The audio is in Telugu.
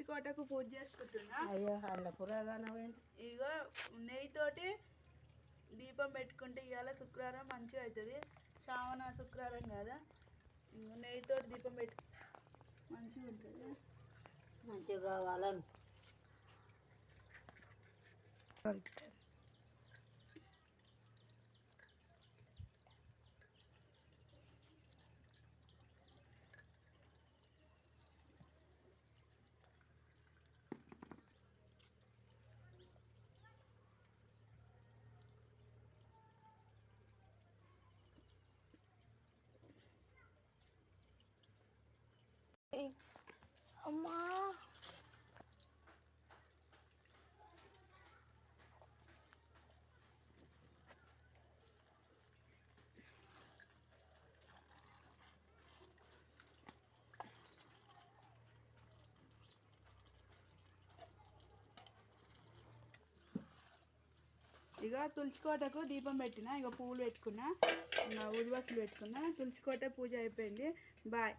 తులసికోటకు పూజ చేసుకుంటున్నా. అయ్యో అల్ల పురాగానం ఇగో నెయ్యితోటి దీపం పెట్టుకుంటే ఇవాళ శుక్రవారం మంచిగా అవుతుంది. శ్రావణ శుక్రవారం కదా, నెయ్యితో దీపం పెట్టు మంచిగా ఉంటుంది. మంచిగా కావాలని అమ్మా ఇక తులసికోటకు దీపం పెట్టిన, ఇక పువ్వులు పెట్టుకున్నా, ఊదిబస్తులు పెట్టుకున్నా. తులసికోట పూజ అయిపోయింది. బాయ్.